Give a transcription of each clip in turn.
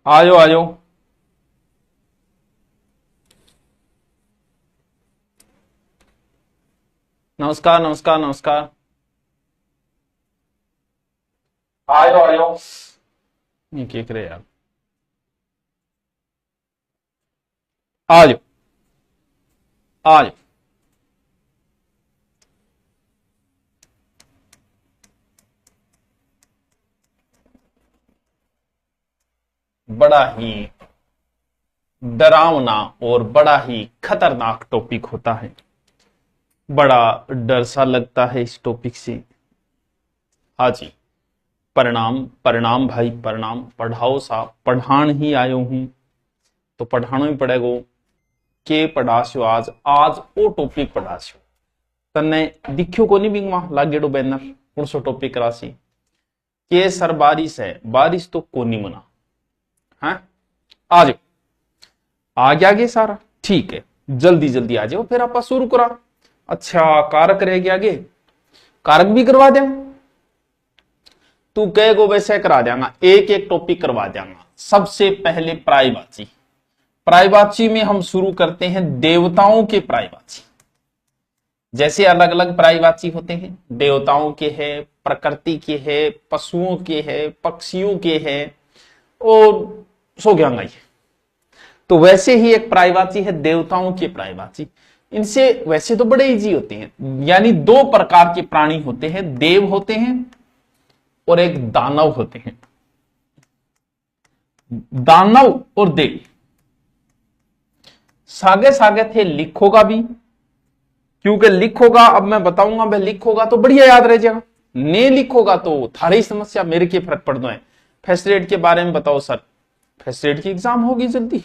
आ जाओ आ जाओ। नमस्कार नमस्कार नमस्कार। आ जाओ आ जाओ। ये क्या करे यार। आ जाओ आ जाओ। बड़ा ही डरावना और बड़ा ही खतरनाक टॉपिक होता है। बड़ा डर सा लगता है इस टॉपिक से। हाँ जी। प्रणाम प्रणाम भाई प्रणाम। पढ़ाओ सा पढ़ान ही आयो हूं तो पढ़ाना ही पड़ेगा। के पढ़ास्यो आज आज वो टॉपिक पढ़ास्यो तन्ने दिख्यो को नहीं बिंगवा लागेड़ो बैनर कौन सो टॉपिक राशि के सर बारिश है बारिश तो कोनी मना है। आ जाओ आ गया आगे सारा ठीक है। जल्दी जल्दी आ जाओ फिर आप शुरू करा। अच्छा कारक रह गया आगे कारक भी करवा दें। तू कहेगो वैसे करा देंगा एक एक टॉपिक करवा देंगा। सबसे पहले प्रायवाची। प्रायवाची में हम शुरू करते हैं देवताओं के प्रायवाची। जैसे अलग अलग प्रायवाची होते हैं देवताओं के हैं प्रकृति के हैं पशुओं के हैं पक्षियों के हैं और सो गया ये। तो वैसे ही एक प्रायवाची है देवताओं के प्रायवाची। इनसे वैसे तो बड़े इजी होते हैं यानी दो प्रकार के प्राणी होते हैं देव होते हैं और एक दानव होते हैं। दानव और देव सागे सागे थे लिखोगा भी क्योंकि लिखोगा अब मैं बताऊंगा मैं लिखोगा तो बढ़िया याद रह जाएगा ने लिखोगा तो थारी समस्या मेरे के फर्क पड़ दो है। फर्स्ट एड के बारे में बताओ सर। फर्स्ट एड की एग्जाम होगी जल्दी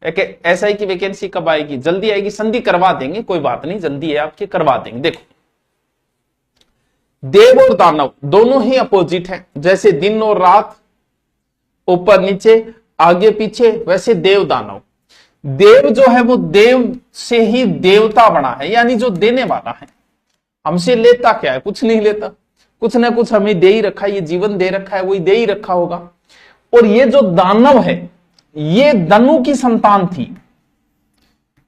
एसआई की वैकेंसी कब आएगी जल्दी आएगी संधि करवा देंगे कोई बात नहीं जल्दी है आपके करवा देंगे। देखो देव और दानव दोनों ही अपोजिट हैं जैसे दिन और रात ऊपर नीचे आगे पीछे वैसे देव दानव। देव जो है वो देव से ही देवता बना है यानी जो देने वाला है। हमसे लेता क्या है कुछ नहीं लेता कुछ ना कुछ हमें दे ही रखा है ये जीवन दे रखा है वही दे ही रखा होगा। और ये जो दानव है ये दनु की संतान थी।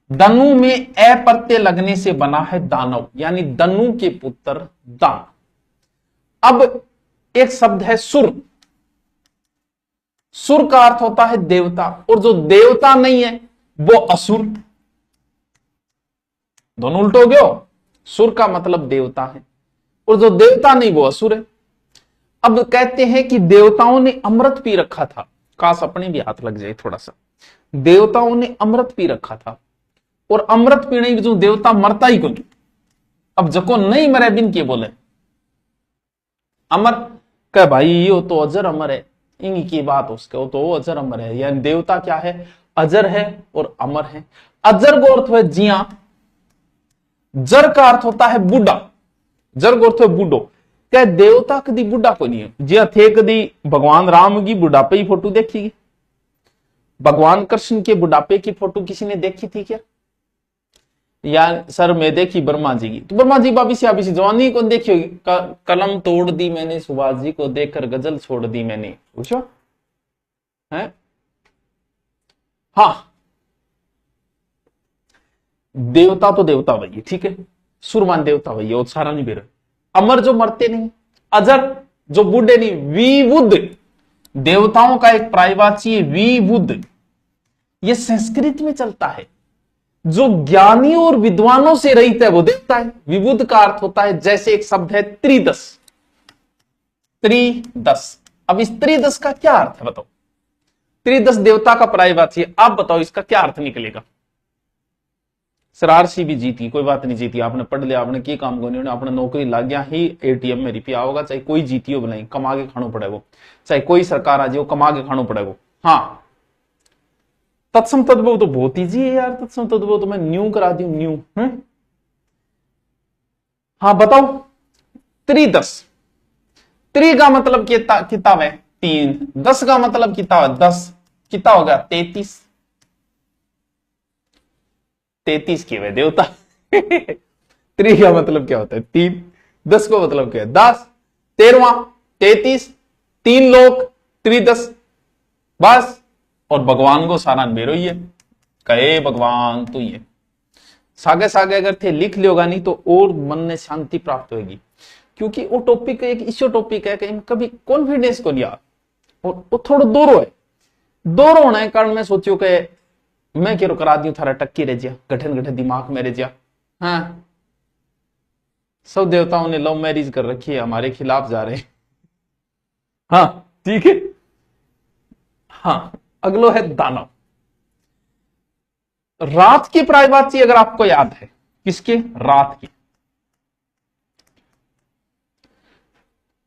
दनु में ए प्रत्यय लगने से बना है दानव यानी दनु के पुत्र दान। अब एक शब्द है सुर। सुर का अर्थ होता है देवता और जो देवता नहीं है वो असुर। दोनों उल्टो गयो। सुर का मतलब देवता है और जो देवता नहीं वो असुर है। अब कहते हैं कि देवताओं ने अमृत पी रखा था। काश अपने भी हाथ लग जाए थोड़ा सा। देवताओं ने अमृत पी रखा था और अमृत पीने की जो देवता मरता ही क्यों। अब जको नहीं मरे बिन के बोले अमर कह भाई ये तो अजर अमर है इन्हीं की बात उसके वो तो अजर अमर है यानी देवता क्या है अजर है और अमर है। अजर को अर्थ है जिया। जर का अर्थ होता है बूढ़ा। जर को अर्थ है बूढ़ो। क्या देवता कदी बूढ़ा को नहीं है जिया थे कदी भगवान राम की बुढ़ापे की फोटो देखी भगवान कृष्ण के बुढ़ापे की फोटो किसी ने देखी थी क्या या सर मैं देखी ब्रह्मा जी की तो ब्रह्मा जी बाबी से जवानी को देखी होगी कलम तोड़ दी मैंने सुभाष जी को देखकर गजल छोड़ दी मैंने पूछो है। हाँ देवता तो देवता भैया ठीक है सुरमान देवता भैया और सारा नहीं बेर। अमर जो मरते नहीं अजर जो बूढ़े नहीं विबुद्ध देवताओं का एक प्रायवाची है विबुद्ध। यह संस्कृत में चलता है जो ज्ञानी और विद्वानों से रहित है वो देवता है। विबुद्ध का अर्थ होता है जैसे एक शब्द है त्रिदश। त्रिदश अब इस त्रिदश का क्या अर्थ है बताओ। त्रिदश देवता का प्रायवाची है आप बताओ इसका क्या अर्थ निकलेगा। सर आरसी भी जीती कोई बात नहीं जीती आपने पढ़ लिया आपने की काम को नहीं आपने नौकरी लग गया ही एटीएम में रुपया होगा चाहे कोई जीती हो बनाई कमा के खाना पड़ेगा चाहे कोई सरकार आ जाए कमा के खाना पड़ेगा। हाँ तत्सम तद्भव तो बहुत ईजी है यार। तत्सम तद्भव तो मैं न्यू करा दी न्यू। हाँ बताओ त्रिदश। त्रि का मतलब किताब है 3 10 का मतलब किताब 10 कितना होगा 33 33 के वे देवता। त्रि का मतलब क्या होता है 3 10 को मतलब क्या है 10 13वां 33 3 लोक त्रिदश बस। और भगवान को सारा मेरो ही है, कहे भगवान तो ये सागे सागे अगर थे लिख लियोगा नहीं तो और मन में शांति प्राप्त होगी, क्योंकि वो टॉपिक एक इश्यो टॉपिक है कि कभी कॉन्फिडेंस को लिया और वो थोड़ा दूर है, दूर होने के कारण मैं सोचियो कि मैं क्यों करा दियो थारा टक्की रह जा, गठन गठन दिमाग में रह जा। हाँ, सब देवताओं ने लव मैरिज कर रखी है, हमारे खिलाफ जा रहे हैं। हाँ ठीक है। हाँ, अगलो है दानव। रात की प्रायवाची अगर आपको याद है, किसके? रात की।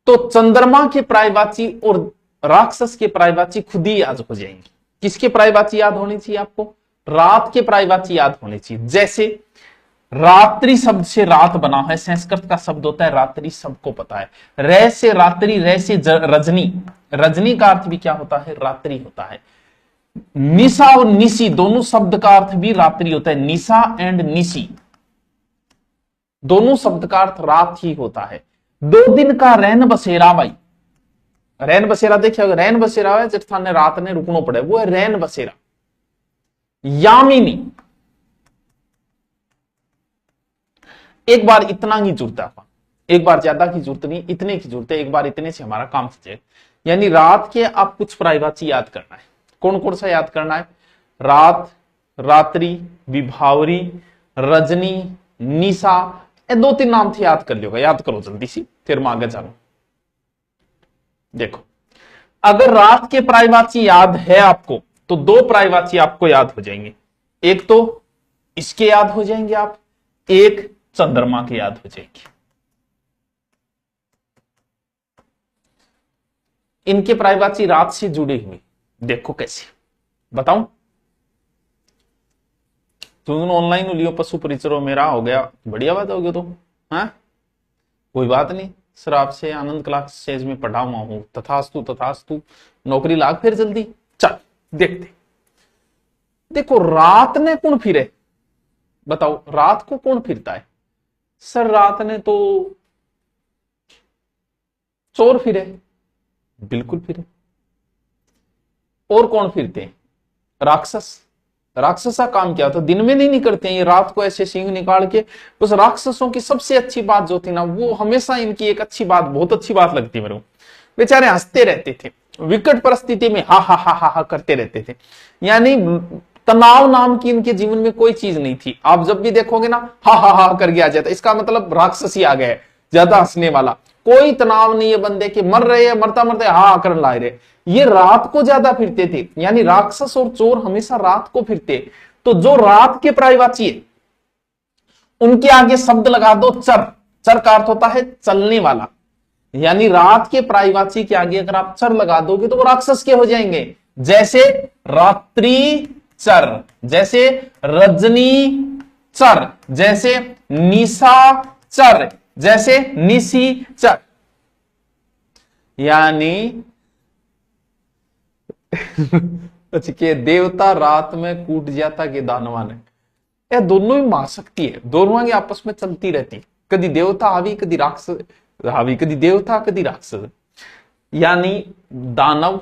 तो चंद्रमा की प्रायवाची और राक्षस की प्रायवाची खुद ही याद हो जाएंगी। किसकी प्रायवाची याद होनी चाहिए आपको? रात की प्रायवाची याद होनी चाहिए। जैसे रात्रि शब्द से रात बना है, संस्कृत का शब्द होता है रात्रि, सबको पता है। रे से रात्रि, रे से रजनी, रजनी का अर्थ भी क्या होता है? रात्रि होता है। निशा और निशी दोनों शब्द का अर्थ भी रात्रि होता है। निशा एंड निशी दोनों शब्द का अर्थ रात ही होता है। 2 दिन का रैन बसेरा, भाई रैन बसेरा देखिए, अगर रैन बसेरा है जिस थाने रात ने रुकना पड़े, वो है रैन बसेरा। यामिनी, एक बार इतना ही जरूरत है, एक बार ज्यादा की जरूरत नहीं, इतने की जरूरत है, एक बार इतने से हमारा काम सजे। यानी रात के आप कुछ प्रायवाची याद करना है। कौन कौन सा याद करना है? रात, रात्रि, विभावरी, रजनी, निशा, ये 2-3 नाम थे, याद कर लियोगा। याद करो जल्दी सी, फिर मैं आगे चलो। देखो, अगर रात के प्रायवाची याद है आपको तो 2 प्रायवाची आपको याद हो जाएंगे। एक तो इसके याद हो जाएंगे आप, एक चंद्रमा के याद हो जाएंगे। इनके प्रायवाची रात से जुड़े हुए, देखो कैसे बताऊं। तुम ऑनलाइन लियो पशु परिचरो, मेरा हो गया, बढ़िया बात हो गया। तो हाँ, कोई बात नहीं, सर आपसे आनंद क्लासेज में पढ़ा हुआ हूं, तथास्तु तथास्तु, नौकरी लाग फिर जल्दी। चल देखते। देखो, रात ने कौन फिरे? बताओ, रात को कौन फिरता है? सर रात ने तो चोर फिरे, बिल्कुल फिरे। और कौन फिरते हैं? राक्षस। राक्षस का काम क्या था? दिन में नहीं करते हैं ये, रात को ऐसे सिंह निकाल के। उस राक्षसों की सबसे अच्छी बात जो थी ना, वो हमेशा इनकी एक अच्छी बात, बहुत अच्छी बात लगती मेरे को, बेचारे हंसते रहते थे, विकट परिस्थिति में हा हा हा हा हा करते रहते थे। यानी तनाव नाम की इनके जीवन में कोई चीज नहीं थी। आप जब भी देखोगे ना, हा हा हा कर गया जाता, इसका मतलब राक्षस ही आ गया है, ज्यादा हंसने वाला। कोई तनाव नहीं है बंदे के, मर रहे हैं, मरता मरते हा कर ला रहे। ये रात को ज्यादा फिरते थे, यानी राक्षस और चोर हमेशा रात को फिरते। तो जो रात के प्रायवाची है, उनके आगे शब्द लगा दो चर। चर का अर्थ होता है चलने वाला, यानी रात के प्रायवाची के आगे अगर आप चर लगा दोगे तो वो राक्षस के हो जाएंगे। जैसे रात्रि चर, जैसे रजनी चर, जैसे निशा चर, जैसे निशी चर। यानी के देवता रात में कूट जाता के दानवा ने। यह दोनों ही महाशक्ति है, दोनों की आपस में चलती रहती। कभी देवता हावी, कभी राक्षस हावी, कभी देवता कभी राक्षस। यानी दानव,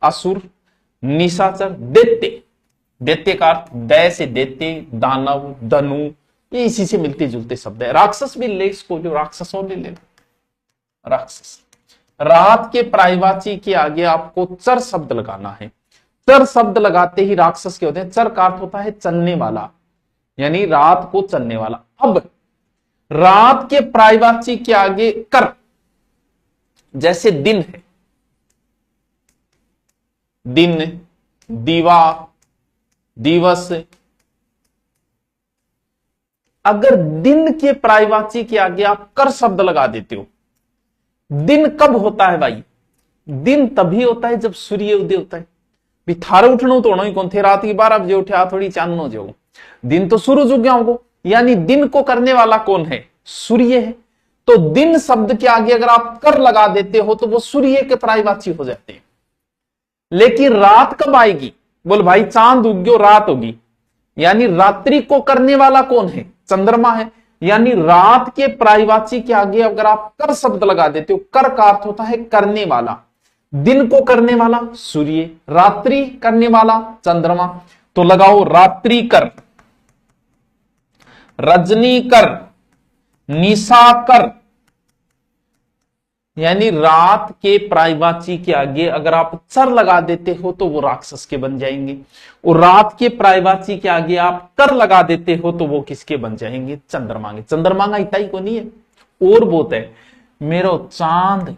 असुर, निशाचर, दैत्य। दैत्य का अर्थ दै से दैत्य, दानव, धनु, ये इसी से मिलते जुलते शब्द है। राक्षस भी ले इसको, जो राक्षसों ने ले राक्षस। रात के प्रायवाची के आगे आपको चर शब्द लगाना है। चर शब्द लगाते ही राक्षस के होते हैं। चर का अर्थ होता है चलने वाला, यानी रात को चलने वाला। अब रात के प्रायवाची के आगे कर, जैसे दिन है, दिन, दीवा, दिवस। अगर दिन के प्रायवाची के आगे आप कर शब्द लगा देते हो, दिन कब होता है भाई? दिन तभी होता है जब सूर्य उदय होता है। थारे उठना तो होना ही कौन थे, रात की 12 बजे उठे, थोड़ी चांदनो जाओ, दिन तो सूरज उग गया होगा। यानी दिन को करने वाला कौन है? सूर्य है। तो दिन शब्द के आगे अगर आप कर लगा देते हो तो वो सूर्य के प्रायवाची हो जाते हैं। लेकिन रात कब आएगी? बोल भाई, चांद उग गयो, रात होगी, यानी रात्रि को करने वाला कौन है? चंद्रमा है। यानी रात के प्रायवाची के आगे अगर आप कर शब्द लगा देते हो, कर का अर्थ होता है करने वाला, दिन को करने वाला सूर्य, रात्रि करने वाला चंद्रमा। तो लगाओ रात्रि कर, रजनी कर, निशा कर। यानी रात के प्रायवाची के आगे अगर आप चर लगा देते हो तो वो राक्षस के बन जाएंगे, और रात के प्रायवाची के आगे आप कर लगा देते हो तो वो किसके बन जाएंगे? चंद्रमा के। चंद्रमा का इतना ही को नहीं है, और बहुत है। मेरो चांद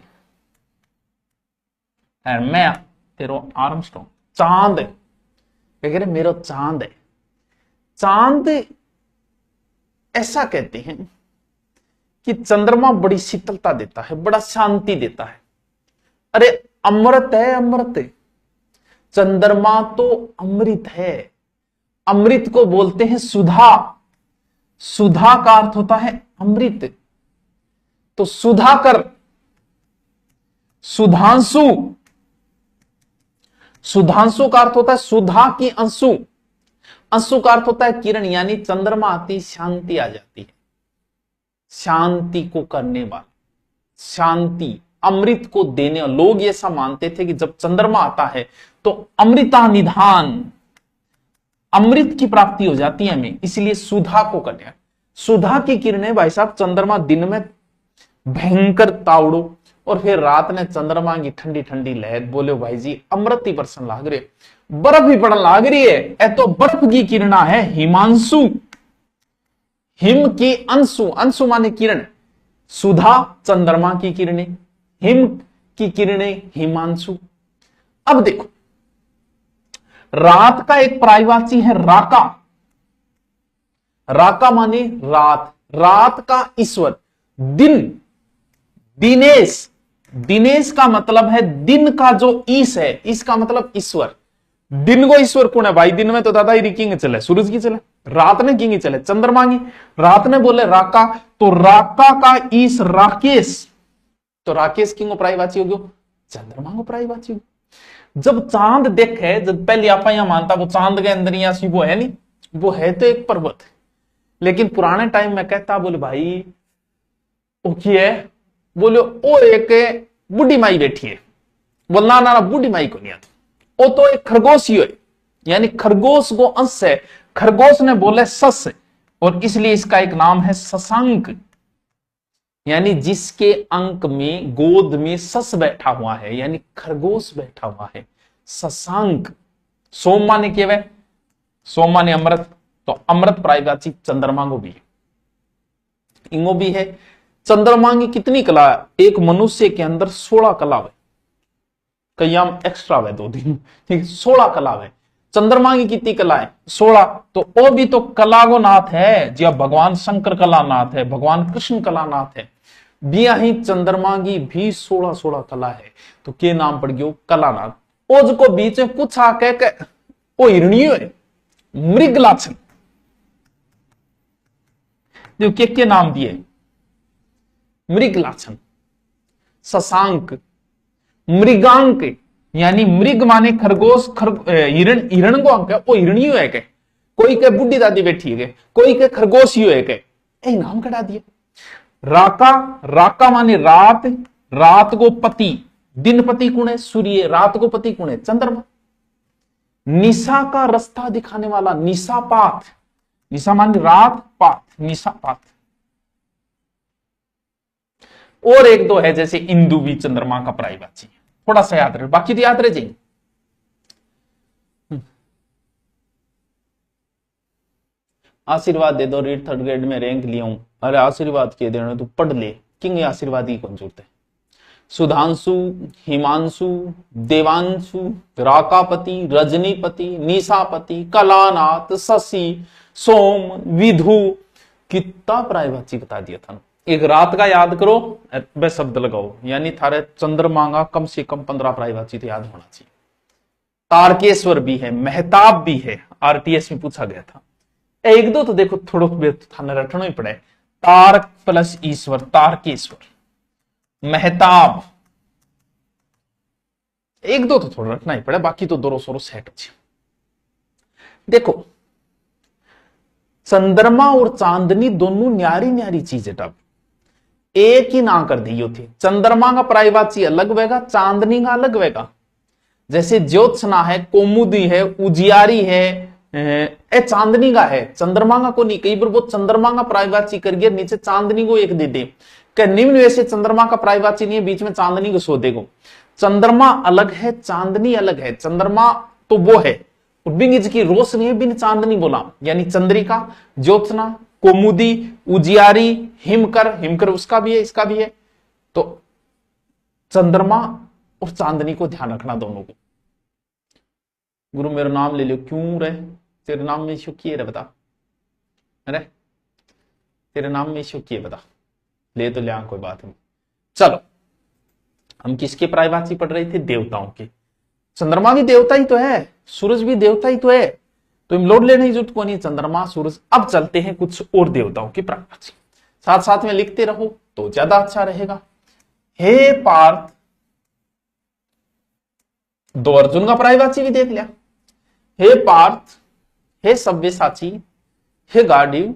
है, मैं तेरो आर्मस्ट्रॉन्ग, चांद क्या कह रहे? मेरो चांद है। चांद ऐसा कहते हैं कि चंद्रमा बड़ी शीतलता देता है, बड़ा शांति देता है। अरे अमृत है, अमृत है। चंद्रमा तो अमृत है। अमृत को बोलते हैं सुधा। सुधा का अर्थ होता है अमृत। तो सुधाकर, सुधांशु, सुधांशु का अर्थ होता है सुधा की अंशु। अंशु का अर्थ होता है किरण। यानी चंद्रमा आती शांति आ जाती है, शांति को करने वाला, शांति, अमृत को देने वाला। लोग ऐसा मानते थे कि जब चंद्रमा आता है तो अमृता निधान, अमृत की प्राप्ति हो जाती है हमें, इसलिए सुधा को करने। सुधा की किरणें भाई साहब, चंद्रमा दिन में भयंकर तावड़ो, और फिर रात ने चंद्रमा की ठंडी ठंडी लहर, बोले भाई जी अमृत ही बरसन लाग रही है, बर्फ ही पड़न लाग रही है। ए तो बर्फ की किरणा है हिमांशु, हिम की अंशु, अंशु माने किरण। सुधा चंद्रमा की किरणें, हिम की किरणें हिमांशु। अब देखो, रात का एक पर्यायवाची है राका। राका माने रात, रात का ईश्वर। दिन, दिनेश, दिनेश का मतलब है दिन का जो ईश है, इसका मतलब ईश्वर। दिन को ईश्वर कौन है भाई? दिन में तो दादा ही किंग चले, सूरज की चले, रात में किंग चले, चंद्रमा की। रात ने बोले राका, तो राका का ईश राकेश, तो राकेश किंग प्रायवाची हो गयो, चंद्रमा को प्रायवाची हो। जब चांद देखे, जब पहले आप यहां मानता वो चांद के अंदर या वो है नहीं, वो है तो एक पर्वत, लेकिन पुराने टाइम में कहता बोले भाई वो की है, बोले ओ एक बूढ़ी माई बैठी है। बोल ना ना बूढ़ी माई को नहीं आता, वो तो एक खरगोश ही है, यानी खरगोश को अंश है। खरगोश ने बोले सस, और इसलिए इसका एक नाम है शशांक, यानी जिसके अंक में, गोद में सस बैठा हुआ है, यानी खरगोश बैठा हुआ है, शशांक। सोम माने केवल, सोम माने अमृत, तो अमृत प्रायवाची चंद्रमा को भी है, इंगो भी है। चंद्रमा की कितनी कला है? एक मनुष्य के अंदर 16 कला है, कयाम एक्स्ट्रा है 2 दिन, ठीक, 16 कला है। चंद्रमा की कितनी कला है? 16। तो वो भी तो कला को नाथ है, जी भगवान शंकर कला नाथ है, भगवान कृष्ण कला नाथ है, बिया ही चंद्रमा की भी 16 कला है। तो के नाम पड़ गयो? कलानाथ। ओज को बीच में पूछा कह ओ हिरणी है, मृगलाछन, जो के नाम दिए? मृगलाछन, शशांक, मृगांक, यानी मृग माने खरगोश, हिरण, हिरण को अंक है, वो हिरणी है के, कोई के बुढ़ी दादी बैठी है के, कोई के खरगोश ही है के, ए नाम कटा दिए। राका, राका माने रात, रात को पति, दिन पति कौन है? सूर्य, रात को पति कौन है? चंद्रमा। निशा का रास्ता दिखाने वाला, निशापात, निशा माने रात, पात, निशापात। और एक दो है जैसे इंदु भी चंद्रमा का प्रायवाची, थोड़ा सा याद रहे, बाकी तो याद रह जाएंगे। आशीर्वाद दे दो, रीड 3rd ग्रेड में रैंक लिया हूं। अरे आशीर्वाद के देना, तू पढ़ ले, किंग आशीर्वाद की कौन जरूरत है? सुधांशु, हिमांशु, देवांशु, राकापति, रजनीपति, निशापति, कलानाथ, शशि, सोम, विधु, कितना प्रायवाची बता दिया था। एक रात का याद करो, वह शब्द लगाओ, यानी थारे चंद्रमा का कम से कम 15 प्रायवाची तो याद होना चाहिए। तारकेश्वर भी है, मेहताब भी है, आरटीएस में पूछा गया था। एक दो तो देखो थोड़ो थाने रटना ही पड़े, तारक प्लस ईश्वर, तारकेश्वर, मेहताब, एक दो तो थोड़ा रटना ही पड़े, बाकी तो दोनों सोरो सेट अच्छे। देखो चंद्रमा और चांदनी दोनों न्यारी न्यारी चीज है। तब एक ही ना कर दियो थे। चंद्रमा का प्रायवाची अलग वेगा, चांदनी का अलग वेगा। जैसे ज्योत्सना है, कोमुदी है, उजियारी है, ए चांदनी का है, चंद्रमा का को नहीं। कई बार वो चंद्रमा का प्रायवाची कर गया, नीचे चांदनी को एक दे दे। क्या निम्न वैसे चंद्रमा का प्रायवाची नहीं है, बीच में चांदनी को सो देगो। चंद्रमा अलग है, चांदनी अलग है। चंद्रमा तो वो है बिंग की रोशनी है, बिन चांदनी बोला, यानी चंद्रिका, ज्योत्सना, कोमुदी, उजियारी, हिमकर, हिमकर उसका भी है, इसका भी है। तो चंद्रमा और चांदनी को ध्यान रखना दोनों को। गुरु मेरा नाम ले लो, क्यों रे तेरे नाम में इश्यू किए रे बता, अरे तेरे नाम में इश्यू किए बता, ले तो लिया कोई बात नहीं। चलो हम किसके प्रायवाची पढ़ रहे थे, देवताओं के। चंद्रमा भी देवता ही तो है, सूरज भी देवता ही तो है, तो इन लोड लेने की जरूरत को नहीं, चंद्रमा सूरज। अब चलते हैं कुछ और देवताओं की प्रायवाची, साथ साथ में लिखते रहो तो ज्यादा अच्छा रहेगा। हे पार्थ, दो अर्जुन का प्रायवाची भी देख लिया। हे पार्थ, हे सव्यसाची, हे गांडीव,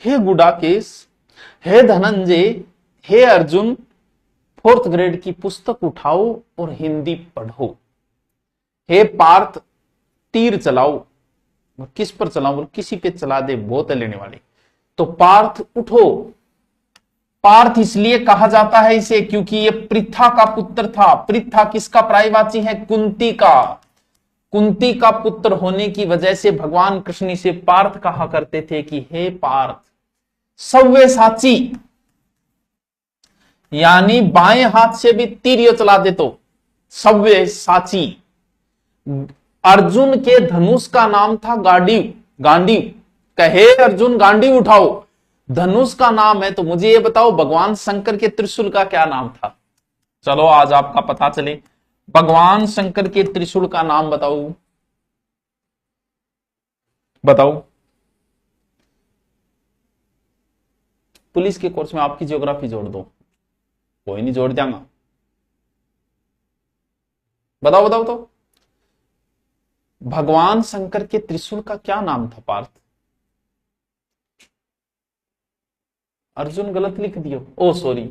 हे गुडाकेश, हे धनंजय, हे अर्जुन, 4th ग्रेड की पुस्तक उठाओ और हिंदी पढ़ो। हे पार्थ, तीर चलाओ। किस पर चलाओ, किसी पे चला दे, बहुत लेने वाली। तो पार्थ उठो। पार्थ इसलिए कहा जाता है इसे क्योंकि ये पृथा का पुत्र था। पृथा किसका प्रायवाची है, कुंती का। कुंती का पुत्र होने की वजह से भगवान कृष्ण इसे पार्थ कहा करते थे कि हे पार्थ। सव्यसाची यानी बाएं हाथ से भी तीर चला दे तो सव्यसाची। अर्जुन के धनुष का नाम था गांडीव, गांडीव। कहे अर्जुन गांडीव उठाओ, धनुष का नाम है। तो मुझे ये बताओ भगवान शंकर के त्रिशूल का क्या नाम था। चलो आज आपका पता चले, भगवान शंकर के त्रिशूल का नाम बताओ, बताओ। पुलिस के कोर्स में आपकी ज्योग्राफी जोड़ दो, कोई नहीं जोड़ जाऊंगा। बताओ बताओ तो भगवान शंकर के त्रिशूल का क्या नाम था पार्थ। अर्जुन गलत लिख दियो, ओ सॉरी।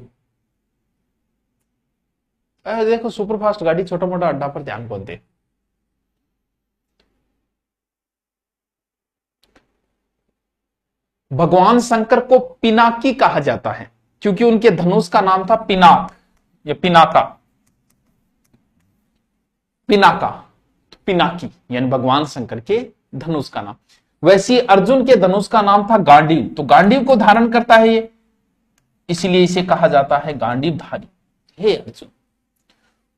देखो सुपरफास्ट गाड़ी छोटा मोटा अड्डा पर ध्यान कौन दे। भगवान शंकर को पिनाकी कहा जाता है क्योंकि उनके धनुष का नाम था पिनाक या पिनाका। पिनाका, पिनाकी यानी भगवान शंकर के धनुष का नाम। वैसे अर्जुन के धनुष का नाम था गांडीव, तो गांडीव को धारण करता है ये, इसलिए इसे कहा जाता है गांडीवधारी। हे अर्जुन।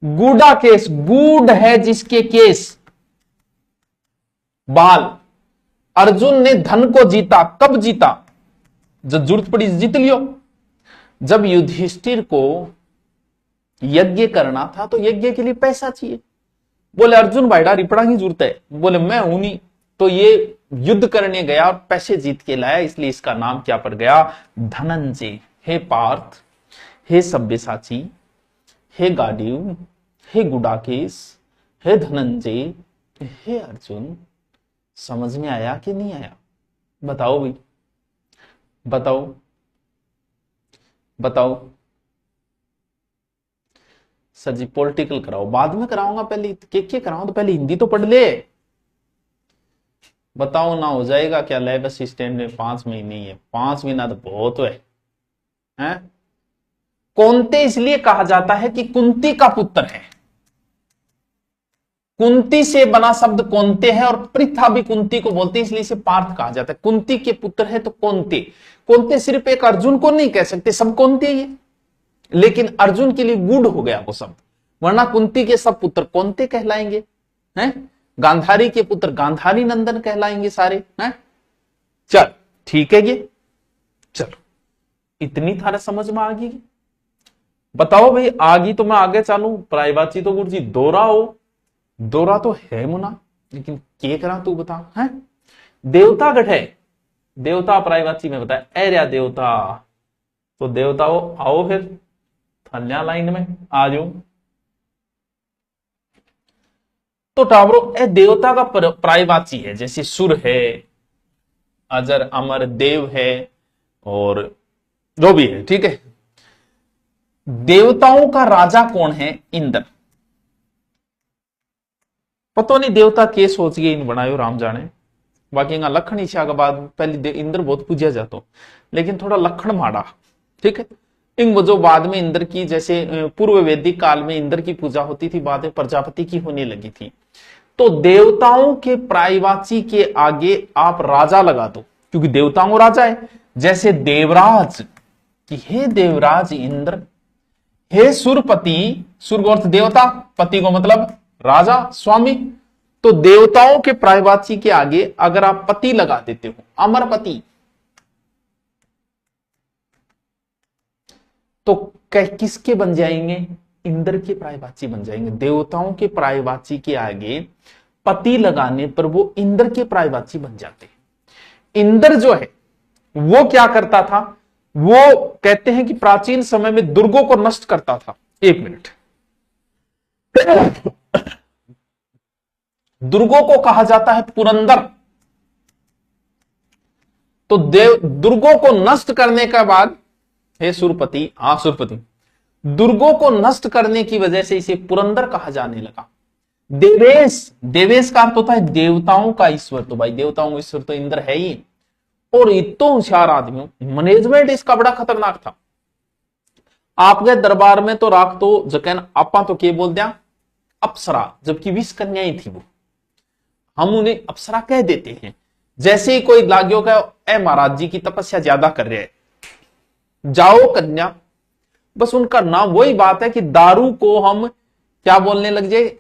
गूढ़ा केस, गूढ़ है जिसके केस, बाल। अर्जुन ने धन को जीता, कब जीता, जब जरूरत पड़ी जीत लियो। जब युधिष्ठिर को यज्ञ करना था तो यज्ञ के लिए पैसा चाहिए। बोले अर्जुन भाईडा रिपड़ा की जरूरत है, बोले मैं हूं नहीं, तो ये युद्ध करने गया और पैसे जीत के लाया, इसलिए इसका नाम क्या पड़ गया, धनंजय। हे पार्थ, हे सव्यसाची, हे गांडीव, हे गुडाकेश, हे धनंजय, हे अर्जुन। समझ में आया कि नहीं आया, बताओ भाई, बताओ बताओ। सर जी पॉलिटिकल कराओ, बाद में कराऊंगा, पहले के कराऊं तो पहले हिंदी तो पढ़ ले। बताओ ना हो जाएगा क्या लैब असिस्टेंट में 5 महीने ही है, 5 महीना तो बहुत है, हैं? कौनते इसलिए कहा जाता है कि कुंती का पुत्र है, कुंती से बना शब्द कौनते है, और पृथा भी कुंती को बोलते हैं, इसलिए इसे पार्थ कहा जाता है। कुंती के पुत्र है तो कौनते। कौनते सिर्फ एक अर्जुन को नहीं कह सकते, सब कौनते ये, लेकिन अर्जुन के लिए गूढ़ हो गया वो शब्द, वरना कुंती के सब पुत्र कौनते कहलाएंगे, हैं? गांधारी के पुत्र गांधारी नंदन कहलाएंगे सारे, हैं? चल ठीक है, ये चलो इतनी थारा समझ में आ गई। बताओ भाई आ गई तो मैं आगे चलूं। प्रायवाची तो गुरु जी दोहरा हो, दोहरा तो है मुना, लेकिन के करा तू बता, है? देवता गठ है, देवता प्रायवाची में बताया, अरे देवता, तो देवताओं आओ फिर थल्या लाइन में आ जाओ। तो टावरो ए देवता का प्रायवाची है, जैसे सुर है, अजर अमर देव है, और जो भी है, ठीक है। देवताओं का राजा कौन है? इंद्र। पता नहीं देवता के सोच के इन बनायो, राम जाने। बाकी इनका लखन ईशा के बाद पहले इंद्र बहुत पूजा जाता, लेकिन थोड़ा लखन माड़ा, ठीक है। इन जो बाद में इंद्र की, जैसे पूर्व वैदिक काल में इंद्र की पूजा होती थी, बाद में प्रजापति की होने लगी थी। तो देवताओं के प्रायवाची के आगे आप राजा लगा दो, क्योंकि देवताओं राजा है। जैसे देवराज, कि हे देवराज इंद्र, हे सुरपति, सुर अर्थ देवता, पति को मतलब राजा, स्वामी। तो देवताओं के प्रायवाची के आगे अगर आप पति लगा देते हो, अमरपति, तो किसके बन जाएंगे? इंद्र के प्रायवाची बन जाएंगे। देवताओं के प्रायवाची के आगे पति लगाने पर वो इंद्र के प्रायवाची बन जाते हैं। इंद्र जो है वो क्या करता था? वो कहते हैं कि प्राचीन समय में दुर्गों को नष्ट करता था। एक मिनट, दुर्गों को कहा जाता है पुरंदर। तो दुर्गों को नष्ट करने के बाद, हे सुरपति, सुरपति, दुर्गों को नष्ट करने की वजह से इसे पुरंदर कहा जाने लगा। देवेश, देवेश का अर्थ होता है देवताओं का ईश्वर। तो भाई देवताओं का ईश्वर तो इंद्र है ही। और इतो होशियार आदमियों, मैनेजमेंट इसका बड़ा खतरनाक था। आपके दरबार में तो राख तो जकैन आपा तो के बोल दिया अप्सरा, जबकि 20 कन्याएं थी वो, हम उन्हें अप्सरा कह देते हैं। जैसे ही कोई लाग्यो का ए महाराज जी की तपस्या ज्यादा कर रहे हैं, जाओ कन्या, बस उनका नाम, वही बात है कि दारू को हम क्या बोलने लग जाए?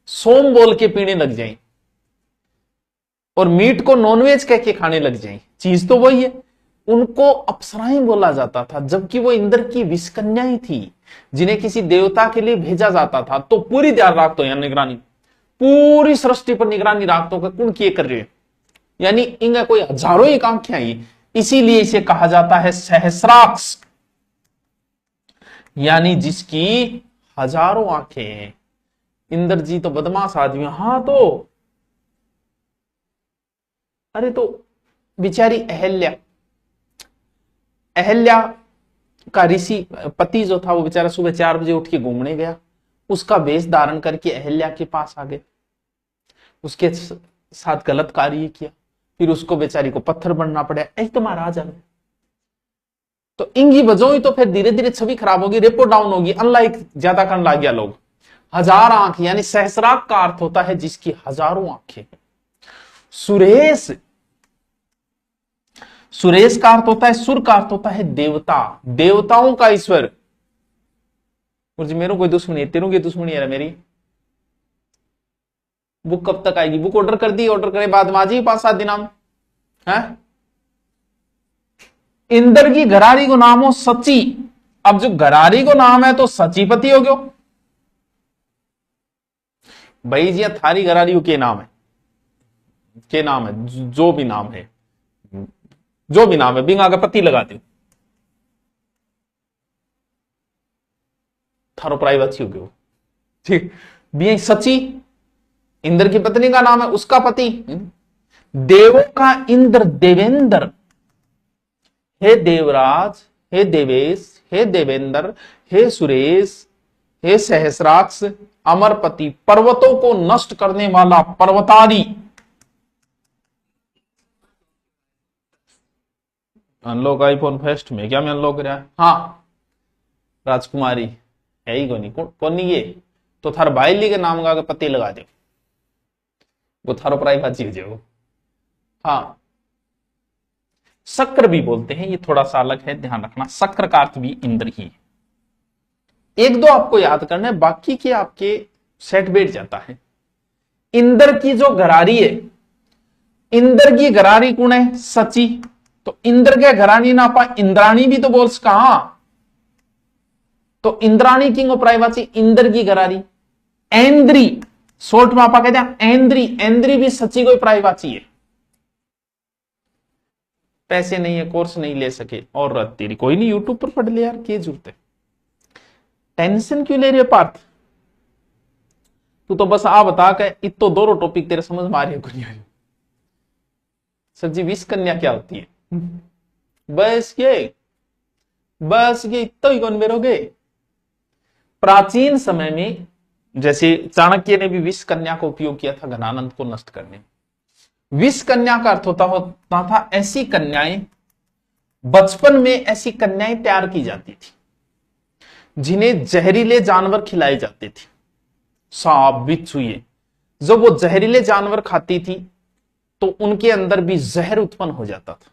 सोम बोल के पीने लग जाए, और मीट को नॉनवेज कह के खाने लग जाए। चीज तो वही है। उनको अप्सराएं बोला जाता था, जबकि वो इंद्र की 20 कन्याएं थी जिन्हें किसी देवता के लिए भेजा जाता था। तो पूरी ध्यान रख दो, यानी निगरानी, पूरी सृष्टि पर निगरानी रख दो, कौन किए कर रहे, यानी इनका कोई हजारों एक आंखें आई। इसीलिए इसे कहा जाता है सहस्राक्ष, यानी जिसकी हजारों आंखें हैं। इंद्र जी तो बदमाश आदमी। हाँ तो अरे तो बेचारी अहल्या, अहल्या का ऋषि पति जो था वो बेचारा सुबह 4 बजे उठ के घूमने गया, उसका वेश धारण करके अहल्या के पास आ गए, उसके साथ गलत कार्य किया, फिर उसको बेचारी को पत्थर बनना पड़ा। ऐसे तो महाराज है। तो इंगी बजोई तो फिर धीरे धीरे छवि खराब होगी, रेपो डाउन होगी, अनलाइक ज्यादा करने लग गया लोग। हजार आंख, यानी सहस्राक का अर्थ होता है जिसकी हजारों आंखें। सुरेश, सुरेश का अर्थ होता है, सुर का अर्थ होता है देवता, देवताओं का ईश्वर। मुझे मेरे कोई दुश्मनी है, तेरों की दुश्मनी है मेरी। बुक कब तक आएगी? बुक ऑर्डर कर दी, ऑर्डर करे बाद में आ जाएगी 5-7 दिन है। इंद्र की घरारी को नाम हो सची। अब जो घरारी को नाम है तो सचीपति हो गयो। भाई जी थारी घरारी के नाम है, के नाम है, जो भी नाम है, जो भी नाम है, बिंगा का पति लगा दो, थारो प्राइवेसी हो गयो। ठीक, भी सची इंद्र की पत्नी का नाम है, उसका पति। देवों का इंद्र देवेंद्र, हे देवराज, हे देवेश, हे देवेंद्र, हे सुरेश, हे सहस्राक्ष, अमरपति, पर्वतों को नष्ट करने वाला पर्वतारी। अनलॉक आईफोन फेस्ट में क्या मैं अनलॉक रहा? हाँ राजकुमारी है ही कोनी, कौन नहीं ये तो थार भाई ली के नाम का पति लगा दो, वो थारो प्राइवेसी हो जाओ। हाँ शक्र भी बोलते हैं, ये थोड़ा सा अलग है, ध्यान रखना। शक्र का अर्थ भी इंद्र ही है। एक दो आपको याद करना है, बाकी के आपके सेट बैठ जाता है। इंद्र की जो घरारी है, इंद्र की घरारी कौन है? सची। तो इंद्र के घरानी ना पा इंद्राणी भी तो बोल कहा, तो Indrani king of privacy, Indra की घरारी। ऐन्द्री, शॉर्ट में आपा कहते हैं ऐन्द्री, ऐन्द्री भी सची कोई प्राइवेसी है। पैसे नहीं है, कोर्स नहीं ले सके, और रत तेरी, कोई नहीं यूट्यूब पर पढ़ ले यार, क्या जरूरत है, टेंशन क्यों ले रही है पार्थ? तू तो बस आ बता के इतो दोनों टॉपिक तेरे समझ में आ रही है। सर जी 20 कन्या क्या होती है? बस ये इतो ही कौन बेरोगे? प्राचीन समय में जैसे चाणक्य ने भी विष कन्या का उपयोग किया था घनानंद को नष्ट करने में। विष कन्या का अर्थ होता था ऐसी कन्याएं, बचपन में ऐसी कन्याएं तैयार की जाती थी जिन्हें जहरीले जानवर खिलाए जाते थे, सांप बिच्छू। ये जब वो जहरीले जानवर खाती थी तो उनके अंदर भी जहर उत्पन्न हो जाता था।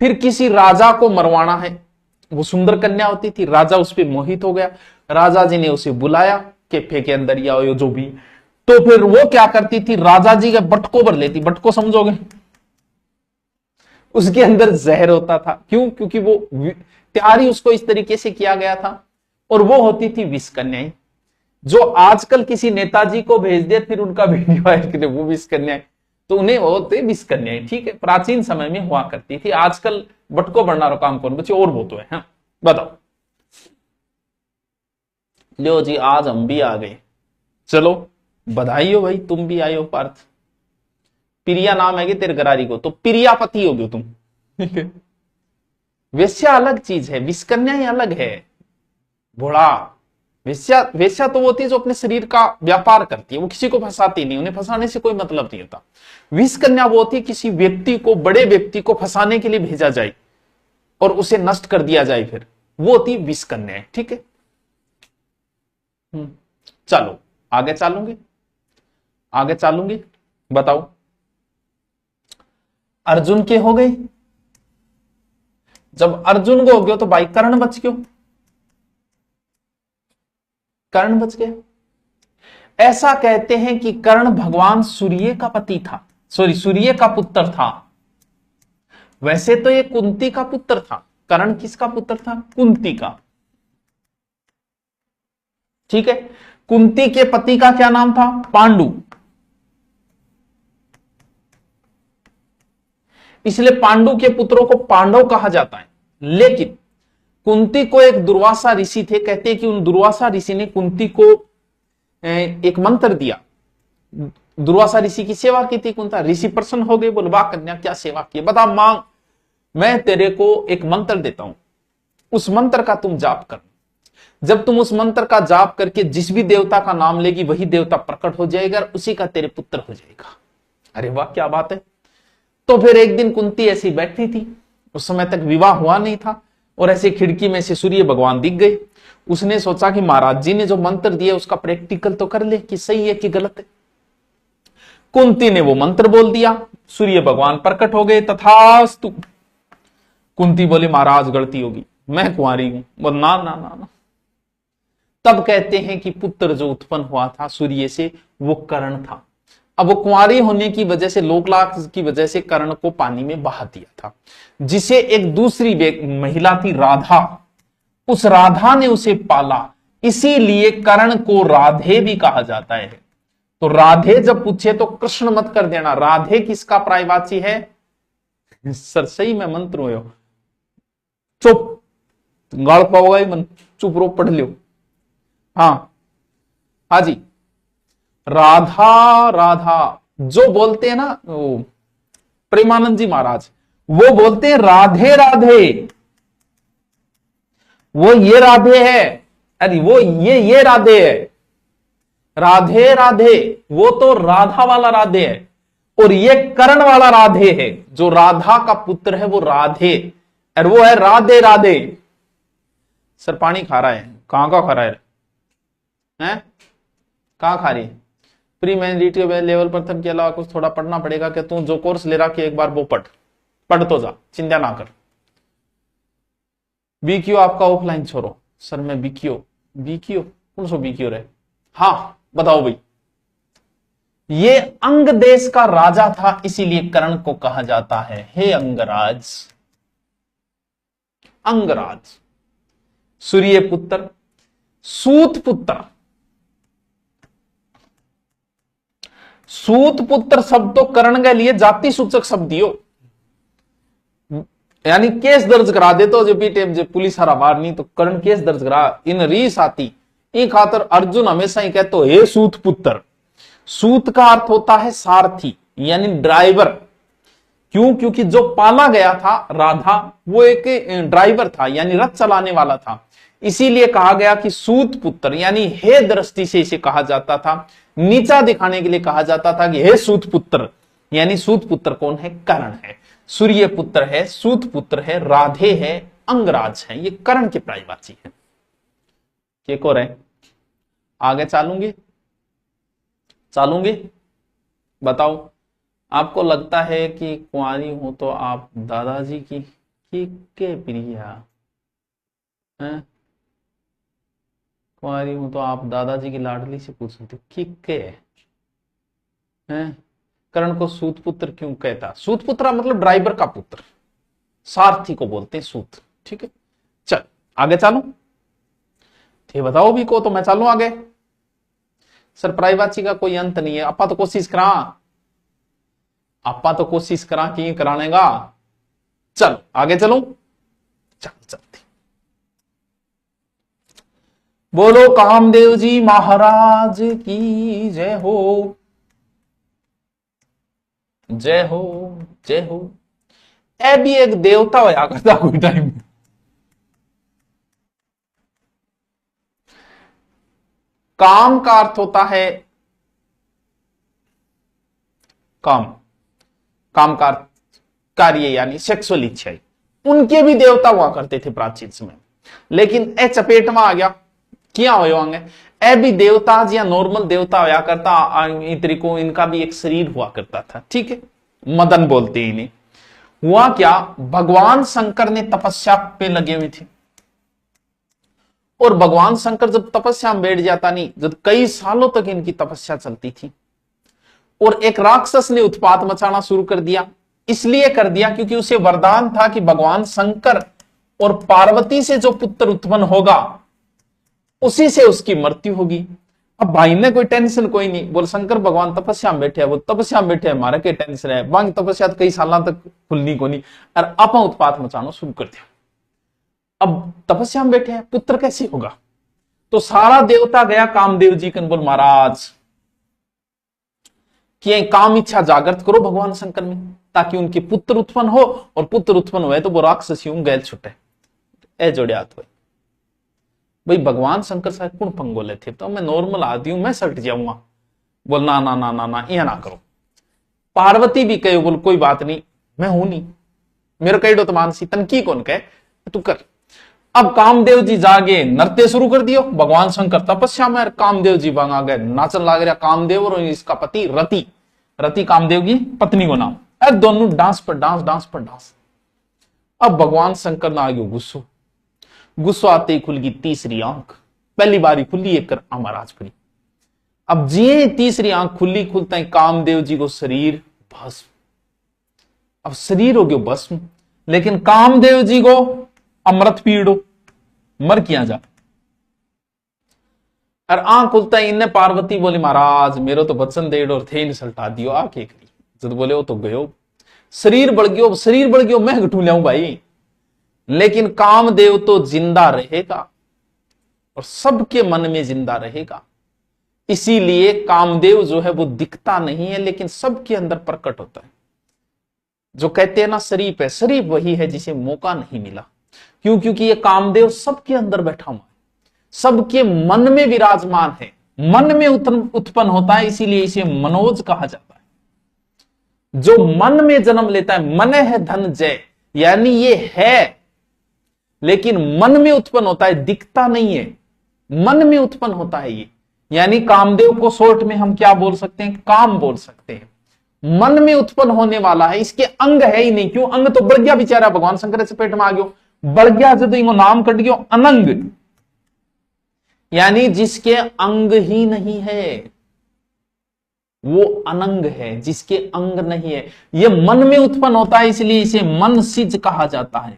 फिर किसी राजा को मरवाना है, वो सुंदर कन्या होती थी, राजा उस पर मोहित हो गया, राजा जी ने उसे बुलाया कि फेंके अंदर या जो भी। तो फिर वो क्या करती थी, राजा जी के बटको भर लेती। बटको समझोगे, उसके अंदर जहर होता था। क्यों? क्योंकि वो तैयार ही उसको इस तरीके से किया गया था। और वो होती थी विष कन्याएं, जो आजकल किसी नेताजी को भेज दे फिर उनका वीडियो वायरल करे, वो विष कन्याएं, तो उन्हें वो होते विष कन्याएं। ठीक है, प्राचीन समय में हुआ करती थी। आजकल बटको भरना रो काम कौन बच्चे, और वो तो है। हाँ, बताओ। लो जी, आज हम भी आ गए। चलो बधाई हो भाई, तुम भी आए हो पार्थ। प्रिया नाम है कि तेरे गरारी को, तो प्रियापति हो गए तुम। वेश्या अलग चीज है, विषकन्या अलग है। भोड़ा वेश्या तो वो होती है जो अपने शरीर का व्यापार करती है, वो किसी को फंसाती नहीं, उन्हें फंसाने से कोई मतलब नहीं होता। विषकन्या वो होती है किसी व्यक्ति को, बड़े व्यक्ति को फंसाने के लिए भेजा जाए और उसे नष्ट कर दिया जाए, फिर वो होती है विषकन्या। ठीक है, चलो आगे चलूंगी। बताओ, अर्जुन के हो गए। जब अर्जुन को हो गया तो भाई कर्ण बच गयो, कर्ण बच गया। ऐसा कहते हैं कि कर्ण भगवान सूर्य का पति था, सूर्य का पुत्र था। वैसे तो ये कुंती का पुत्र था। कर्ण किसका पुत्र था? कुंती का। ठीक है, कुंती के पति का क्या नाम था? पांडु। इसलिए पांडु के पुत्रों को पांडव कहा जाता है। लेकिन कुंती को एक दुर्वासा ऋषि थे, कहते हैं कि उन दुर्वासा ऋषि ने कुंती को एक मंत्र दिया। दुर्वासा ऋषि की सेवा की थी कुंता, ऋषि प्रसन्न हो गए, बोले वाह कन्या क्या सेवा की, बता मांग, मैं तेरे को एक मंत्र देता हूं, उस मंत्र का तुम जाप कर। जब तुम उस मंत्र का जाप करके जिस भी देवता का नाम लेगी वही देवता प्रकट हो जाएगा और उसी का तेरे पुत्र हो जाएगा। अरे वाह क्या बात है। तो फिर एक दिन कुंती ऐसी बैठी थी, उस समय तक विवाह हुआ नहीं था, और ऐसे खिड़की में से सूर्य भगवान दिख गए। उसने सोचा कि महाराज जी ने जो मंत्र दिया उसका प्रैक्टिकल तो कर ले कि सही है कि गलत है। कुंती ने वो मंत्र बोल दिया, सूर्य भगवान प्रकट हो गए, तथास्तु। कुंती बोली महाराज गलती होगी, मैं कुंवारी हूं। बोल ना ना ना ना। तब कहते हैं कि पुत्र जो उत्पन्न हुआ था सूर्य से वो कर्ण था। अब वो कुंवारी होने की वजह से, लोकलाग की वजह से कर्ण को पानी में बहा दिया था, जिसे एक दूसरी महिला थी राधा, उस राधा ने उसे पाला, इसीलिए कर्ण को राधे भी कहा जाता है। तो राधे जब पूछे तो कृष्ण मत कर देना, राधे किसका पर्यायवाची है? सर सही में मंत्र हो, चुप गाड़ पाओगा ही मन, चुप रो पढ़ लियो। हाँ जी, राधा राधा जो बोलते हैं ना वो प्रेमानंद जी महाराज, वो बोलते हैं राधे राधे, वो ये राधे है, अरे वो ये राधे है, राधे राधे, वो तो राधा वाला राधे है, और ये कर्ण वाला राधे है, जो राधा का पुत्र है वो राधे, और वो है राधे राधे। सर पानी खा रहा है, कहां का खा रहा है? कहां खा रही है? प्री मैरिटरी लेवल प्रथम के अलावा कुछ थोड़ा पढ़ना पड़ेगा कि तू जो कोर्स ले रहा कि एक बार वो पढ़ तो जा, चिंता ना कर। बीक्यू आपका ऑफलाइन छोड़ो। सर मैं बीक्यू कौन सा बीक्यू रहे? हाँ बताओ भाई। ये अंग देश का राजा था, इसीलिए कर्ण को कहा जाता है हे अंगराज। अंगराज, सूर्य पुत्र, सूत पुत्र। सूत पुत्र शब्द तो कर्ण के लिए जाति सूचक शब्द दियो, यानी केस दर्ज करा दे तो जो पीटीएम जो पुलिस हरा बार नहीं तो कर्ण केस दर्ज करा, इन रीस आती। इन खातर अर्जुन हमेशा ही कहते हो हे सूत पुत्र। सूत का अर्थ होता है सारथी यानी ड्राइवर। क्यों? क्योंकि जो पाला गया था राधा वो एक ड्राइवर था यानी रथ चलाने वाला था, इसीलिए कहा गया कि सूत पुत्र, यानी हे दृष्टि से इसे कहा जाता था, नीचा दिखाने के लिए कहा जाता था कि हे सूत पुत्र। यानी सूत पुत्र कौन है? कर्ण है। सूर्य पुत्र है, सूत पुत्र है, राधे है, अंगराज है, ये कर्ण के पर्यायवाची है। एक और है, आगे चालूंगे बताओ। आपको लगता है कि कुंवारी हो तो आप दादाजी की के प्रिया हैं? कुंवारी हो तो आप दादाजी की लाडली से पूछ सकते किक्के हैं? कर्ण को सूत पुत्र क्यों कहता? सूत पुत्र मतलब ड्राइवर का पुत्र, सारथी को बोलते हैं सूत। ठीक है, चल आगे चालू। ये बताओ भी को, तो मैं चालू आगे। सर पर्यायवाची का कोई अंत नहीं है, आपा तो कोशिश करा कि कराने का। चल आगे चलो, चलते बोलो कामदेव जी महाराज की जय हो, जय हो, जय हो। ए भी एक देवता होया करता कोई टाइम। काम का अर्थ होता है काम का कार्य, यानी सेक्सुअल इच्छाएं। उनके भी देवता हुआ करते थे प्राचीन समय, लेकिन ए चपेट में आ गया, क्या हो होंगे ए भी देवता या नॉर्मल देवता होया करता, तरीको इनका भी एक शरीर हुआ करता था। ठीक है, मदन बोलते हैं इन्हें। हुआ क्या, भगवान शंकर ने तपस्या पे लगे हुए थे, और भगवान शंकर जब तपस्या में बैठ जाता नहीं, जब कई सालों तक इनकी तपस्या चलती थी, और एक राक्षस ने उत्पात मचाना शुरू कर दिया। इसलिए कर दिया क्योंकि उसे वरदान था कि भगवान शंकर और पार्वती से जो पुत्र उत्पन्न होगा उसी से उसकी मृत्यु होगी। अब भाई ने कोई टेंशन कोई नहीं, बोल शंकर भगवान तपस्या में बैठे है, वो तपस्या में बैठे है, हमारा क्या टेंशन है, वहां तपस्या कई सालों तक खुलनी को नहीं, और आप उत्पात मचाना शुरू कर दिया। अब तपस्या में बैठे हैं, पुत्र कैसे होगा? तो सारा देवता गया कामदेव जी कन, बोल महाराज कि काम इच्छा जागृत करो भगवान शंकर में, ताकि उनके पुत्र उत्पन्न हो, और पुत्र उत्पन्न हुए तो वो राक्षसियों गैल छुटे। ए जोड़िया तो भाई भगवान शंकर साहब कौन पंगोले थे, तो मैं नॉर्मल आदमी हूं, मैं सट जाऊंगा। बोल ना ना ना ना ना, यह ना करो। पार्वती भी कहे, बोल कोई बात नहीं, मैं हूं नहीं, मेरे कई डो मानसी तनकी कौन कहे, तू कर। अब कामदेव जी जागे नृत्य शुरू कर दियो, भगवान शंकर तपस्या में, कामदेव जी भागा गए, नाचन लाग रहा कामदेव और इसका पति रति, रति कामदेव की पत्नी को नाम, अरे दोनों डांस पर डांस, डांस पर डांस। अब भगवान शंकर ना आगे गुस्सो आते ही खुल गई तीसरी आंख, पहली बारी खुली एक महाराज खुली। अब जी तीसरी आंख खुली, खुलता ही कामदेव जी को शरीर भस्म। अब शरीर हो गयो भस्म, लेकिन कामदेव जी को अमृत पीड़ो, मर किया जा। और आंख खुलता ही इन्हें पार्वती बोली महाराज मेरो तो वचन दे और थे सल्टा दियो आंख एक ली। जब बोले वो तो गयो, शरीर बढ़ गयो, मैं घटू लाऊं भाई, लेकिन कामदेव तो जिंदा रहेगा और सबके मन में जिंदा रहेगा। इसीलिए कामदेव जो है वो दिखता नहीं है, लेकिन सबके अंदर प्रकट होता है। जो कहते हैं ना शरीफ है, शरीफ वही है जिसे मौका नहीं मिला। क्यों? क्योंकि ये कामदेव सबके अंदर बैठा हुआ है, सबके मन में विराजमान है, मन में उत्पन्न होता है, इसीलिए इसे मनोज कहा जाता है। जो मन में जन्म लेता है, मन है धन जय, यानी ये है लेकिन मन में उत्पन्न होता है, दिखता नहीं है, मन में उत्पन्न होता है ये। यानी कामदेव को शॉर्ट में हम क्या बोल सकते हैं? काम बोल सकते हैं। मन में उत्पन्न होने वाला है, इसके अंग है ही नहीं। क्यों? अंग तो बढ़ गया बेचारा, भगवान शंकर से पेट में आ गयो, बढ़ गया जब इनको नाम कट गयो अनंग, यानी जिसके अंग ही नहीं है वो अनंग है, जिसके अंग नहीं है। ये मन में उत्पन्न होता है, इसलिए इसे मन सिज कहा जाता है,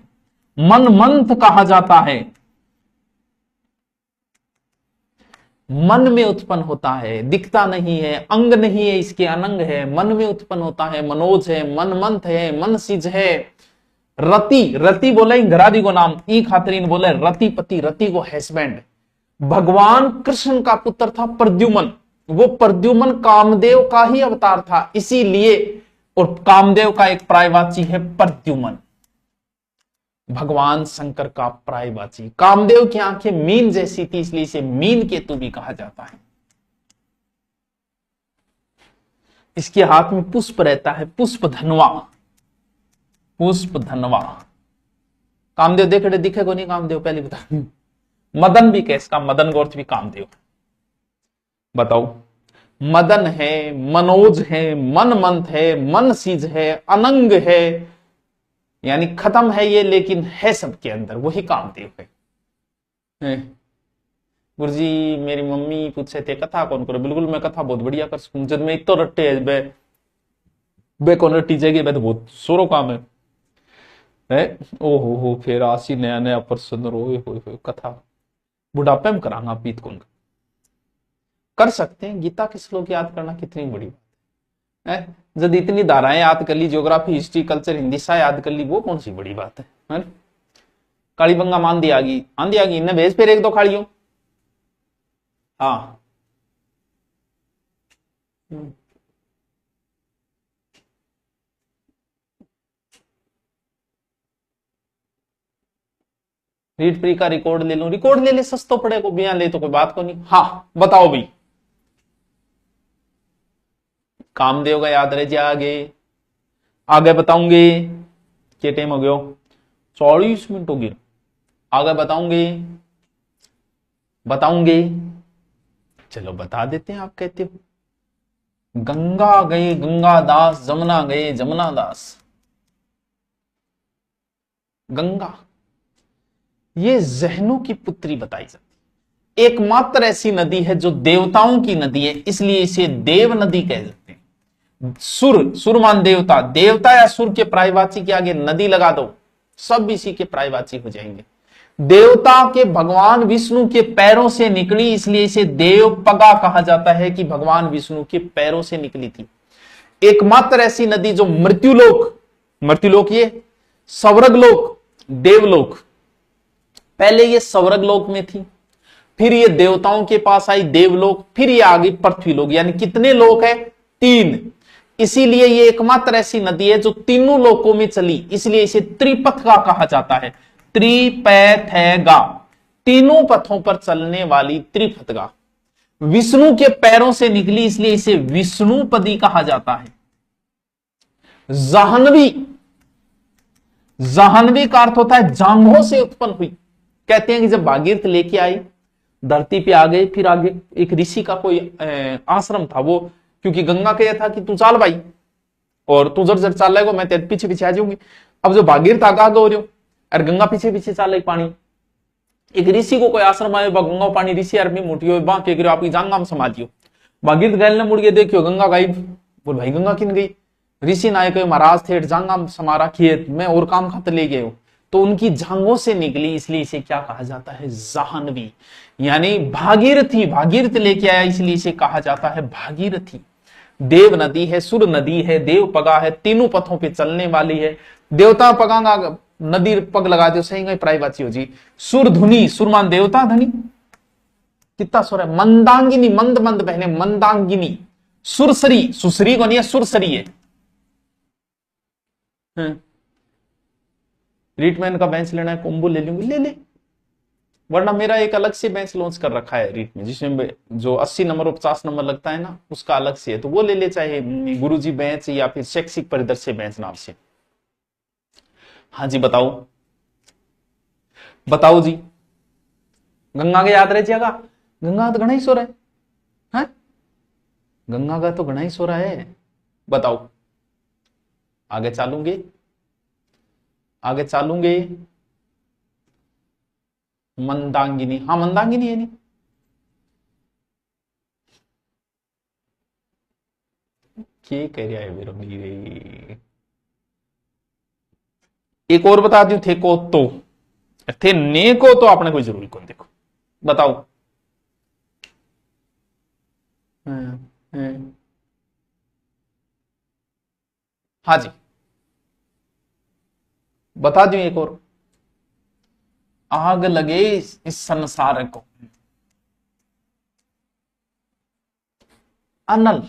मन मंथ कहा जाता है। मन में उत्पन्न होता है, दिखता नहीं है, अंग नहीं है, इसके अनंग है, मन में उत्पन्न होता है, मनोज है, मन मंथ है, मन सिज है। रति, रति बोले घरादी को नाम, ई खातरीन बोले रतिपति, रति को हस्बैंड। भगवान कृष्ण का पुत्र था प्रद्युमन, वो प्रद्युमन कामदेव का ही अवतार था, इसीलिए, और कामदेव का एक पर्यायवाची है प्रद्युमन। भगवान शंकर का प्रायवाची। कामदेव की आंखें मीन जैसी थी, इसलिए इसे मीन केतु भी कहा जाता है। इसके हाथ में पुष्प रहता है, पुष्प धनवा, पुष्प धनवा। कामदेव देख रहे, दिखे को नहीं कामदेव, पहले बता। मदन भी कैस का, मदन गौर्थ भी कामदेव। बताओ, मदन है, मनोज है, मनमंथ है, मन सीज है, अनंग है, यानी खत्म है ये लेकिन है सबके अंदर, वही कामदेव है। गुरुजी मेरी मम्मी पूछे थे कथा कौन करो, बिल्कुल मैं कथा बहुत बढ़िया कर सकूं, जब मैं इतो रट्टे है बे कौन रट्टी जाएगी, बे तो बहुत सोरो काम है। ओहो फिर आसी नया नया पर्सन रो कथा बुढ़ापे में करांगा पीत कौन कर सकते हैं। गीता के श्लोक याद करना कितनी बड़ी बात है। जब इतनी धाराएं याद कर ली, ज्योग्राफी हिस्ट्री कल्चर हिंदी सा याद कर ली, वो कौन सी बड़ी बात है। काली बंगा आंधी आ गई, आंधी आ गई, इन्हें भेज फिर एक दो खाड़ियों। हाँ रीड फ्री का रिकॉर्ड ले लूं, रिकॉर्ड ले ले, सस्तो पड़े को बिया ले तो कोई बात को नहीं। हाँ बताओ भाई, कामदेव का याद रह जा। आगे आगे बताऊंगे, क्या टाइम हो गया, 40 मिनट हो गए। आगे बताऊंगे बताऊंगे, चलो बता देते हैं। आप कहते हो गंगा गए गंगा दास, जमुना गए जमुना दास। गंगा ये जहनों की पुत्री बताई जाती, एकमात्र ऐसी नदी है जो देवताओं की नदी है, इसलिए इसे देव नदी कह जाते हैं। सुरमान देवता, देवता या सुर के प्रायवाची के आगे नदी लगा दो, सब इसी के प्रायवाची हो जाएंगे। देवता के भगवान विष्णु के पैरों से निकली, इसलिए इसे देवपगा कहा जाता है कि भगवान विष्णु के पैरों से निकली थी। एकमात्र ऐसी नदी जो मृत्युलोक, मृत्युलोक ये स्वर्गलोक, देवलोक, पहले ये स्वर्गलोक में थी, फिर ये देवताओं के पास आई देवलोक, फिर ये आ गई पृथ्वीलोक। यानी कितने लोक है, 3। इसीलिए ये एकमात्र ऐसी नदी है जो तीनों लोकों में चली, इसलिए इसे त्रिपथगा कहा जाता है। त्रिपैथगा, तीनों पथों पर चलने वाली त्रिपथगा। विष्णु के पैरों से निकली, इसलिए इसे विष्णुपदी कहा जाता है। जाह्नवी, जाह्नवी का अर्थ होता है जांघों से उत्पन्न हुई। कहते हैं कि जब भागीरथ लेके आई, धरती पे आ गए, फिर आगे एक ऋषि का कोई आश्रम था, वो क्योंकि गंगा का यह था कि तू चाल भाई, और तू जर जर चाल लेगा मैं तेरे पीछे पीछे आ जाऊंगी। अब जो भागीरथ आगे आगे हो रहे हो और गंगा पीछे पीछे चाल रही पानी, एक ऋषि को कोई आश्रम आए, गंगा पानी ऋषि आर्मी मोटी हो बांके गिरो, आपकी जांगा में समाजियो। भागीरथ गैल ने मुड़ के देखियो गंगा गायब, बोल भाई गंगा किन गई। ऋषि नायक महाराज थे, जांगा में समा रखी है, मैं और काम खाते ले गए हो, तो उनकी जांघों से निकली, इसलिए इसे क्या कहा जाता है, जाह्नवी। यानी भागीरथी, भागीरथ लेके आया, इसलिए इसे कहा जाता है भागीरथी। देव नदी है, सुर नदी है, देव पगा है, तीनों पथों पे चलने वाली है। देवता पगांगा नदी पग लगा दो, सही गई प्रायवाची हो जी। सुर धुनी, सुरमान देवता धनी, कितना सुर है। मंदांगिनी, मंद मंद बहने, मंदांगिनी। सुरसरी, सुसरी को नहीं है, सुरसरी है। रीटमैन का बेंच लेना है, कोम्बो ले लूंगी, ले ले, वरना मेरा एक अलग से बेंच लॉन्च कर रखा है रीट में, जिसमें जो 80 नंबर और 50 नंबर लगता है ना, उसका अलग से है, तो वो ले ले, चाहे गुरुजी बेंच या फिर शैक्षिक परिदर्शक बेंच नाम से। हाँ जी बताओ, बताओ जी। गंगा के याद रह जाएगा, गंगा तो घना ही सो रहा है, गंगा का तो घना ही सो रहा है। बताओ, आगे चालूंगे, आगे चालूंगे। मंदांगिनी, हाँ मंदांगिनी है नहीं, क्या कह रहा है मेरा रे। एक और बता दूं, थे को तो थे ने को तो आपने कोई जरूरी कौन, देखो बताओ। हाँ जी बता दूं एक और, आग लगे इस संसार को, अनल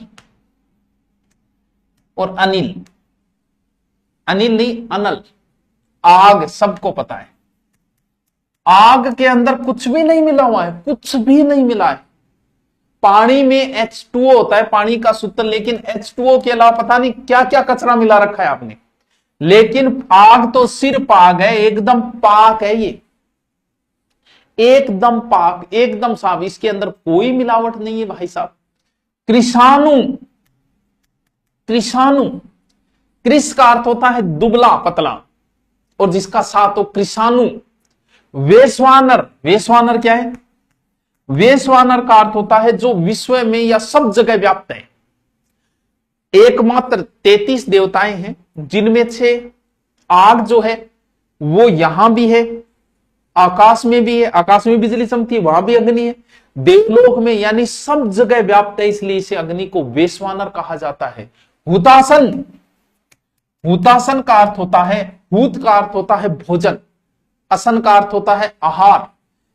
और अनिल, अनिल नहीं अनल, आग सबको पता है, आग के अंदर कुछ भी नहीं मिला हुआ है, कुछ भी नहीं मिला है। पानी में H2O होता है, पानी का सूत्र, लेकिन H2O के अलावा पता नहीं क्या क्या कचरा मिला रखा है आपने। लेकिन आग तो सिर्फ आग है, एकदम पाक है ये, एकदम पाक, एकदम साफ, इसके अंदर कोई मिलावट नहीं है भाई साहब। कृषाणु, कृषाणु, कृष का अर्थ होता है दुबला पतला, और जिसका साथ हो कृषाणु। वैश्वानर, वैश्वानर क्या है? वैश्वानर का अर्थ होता है जो विश्व में या सब जगह व्याप्त है। एकमात्र 33 देवताएं हैं, जिनमें से आग जो है वो यहां भी है, आकाश में भी है, आकाश में बिजली चमकती है, वहां भी अग्नि है, देवलोक में, यानी सब जगह व्याप्त है, इसलिए इसे अग्नि को वैश्वानर कहा जाता है। हुतासन, हुतासन का अर्थ होता है, हुत का अर्थ होता है भोजन, असन का अर्थ होता है आहार,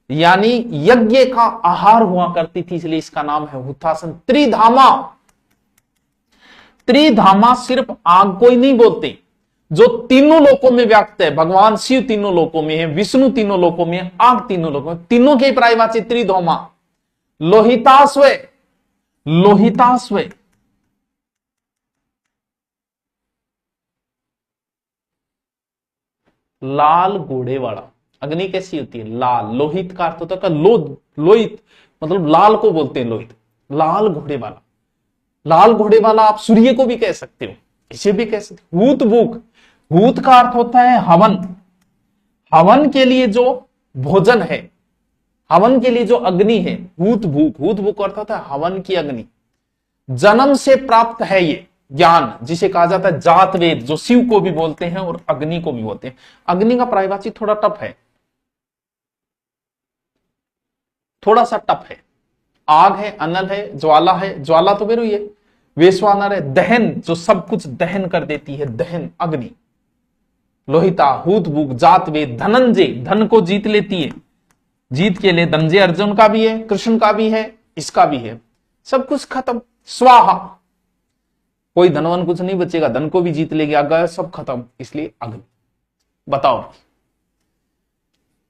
यानी यज्ञ का आहार हुआ करती थी, इसलिए इसका नाम है हुतासन। त्रिधामा, त्रिधामा सिर्फ आग को ही नहीं बोलते, जो तीनों लोकों में व्याप्त है। भगवान शिव तीनों लोकों में है, विष्णु तीनों लोकों में है, आग तीनों लोकों में, तीनों के पर्यायवाची त्रिधामा। लोहिताश्व, लोहिताश्व, लाल घोड़े वाला। अग्नि कैसी होती है? लाल। लोहित का अर्थ होता है लोहित, मतलब लाल को बोलते हैं लोहित, लाल घोड़े वाला। लाल घोड़े वाला आप सूर्य को भी कह सकते हो, इसे भी कह सकते हो। हूत भूख, हूत का अर्थ होता है हवन, हवन के लिए जो भोजन है, हवन के लिए जो अग्नि है, हूत भूख, हूत भूख अर्थ होता है हवन की अग्नि। जन्म से प्राप्त है ये ज्ञान, जिसे कहा जाता है जात वेद, जो शिव को भी बोलते हैं और अग्नि को भी बोलते हैं। अग्नि का पर्यायवाची थोड़ा टफ है, थोड़ा सा टफ है। आग है, अनल है, ज्वाला है, ज्वाला तो मेरू ये वैश्वानर है। दहन, जो सब कुछ दहन कर देती है, दहन अग्नि। लोहिता, हूत भूख, जात वेद। धनंजय, धन को जीत लेती है, जीत के लिए धनंजय अर्जुन का भी है, कृष्ण का भी है, इसका भी है। सब कुछ खत्म। स्वाहा, कोई धनवान कुछ नहीं बचेगा, धन को भी जीत लेगी, आगे सब खत्म, इसलिए अग्नि। बताओ,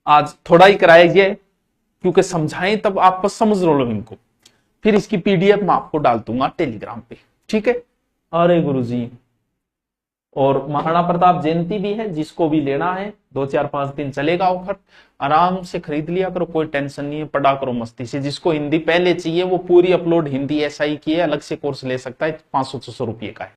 आज थोड़ा ही कराइए, क्योंकि समझाएं तब आप बस समझ लो इनको, फिर इसकी पीडीएफ मैं आपको डाल दूंगा टेलीग्राम पे, ठीक है? अरे गुरुजी, और महाराणा प्रताप जयंती भी है, जिसको भी लेना है 2-4-5 दिन चलेगा ऑफर, आराम से खरीद लिया करो, कोई टेंशन नहीं है, पढ़ा करो मस्ती से। जिसको हिंदी पहले चाहिए वो पूरी अपलोड हिंदी SI की है, अलग से कोर्स ले सकता है, 500-600 रुपये का है।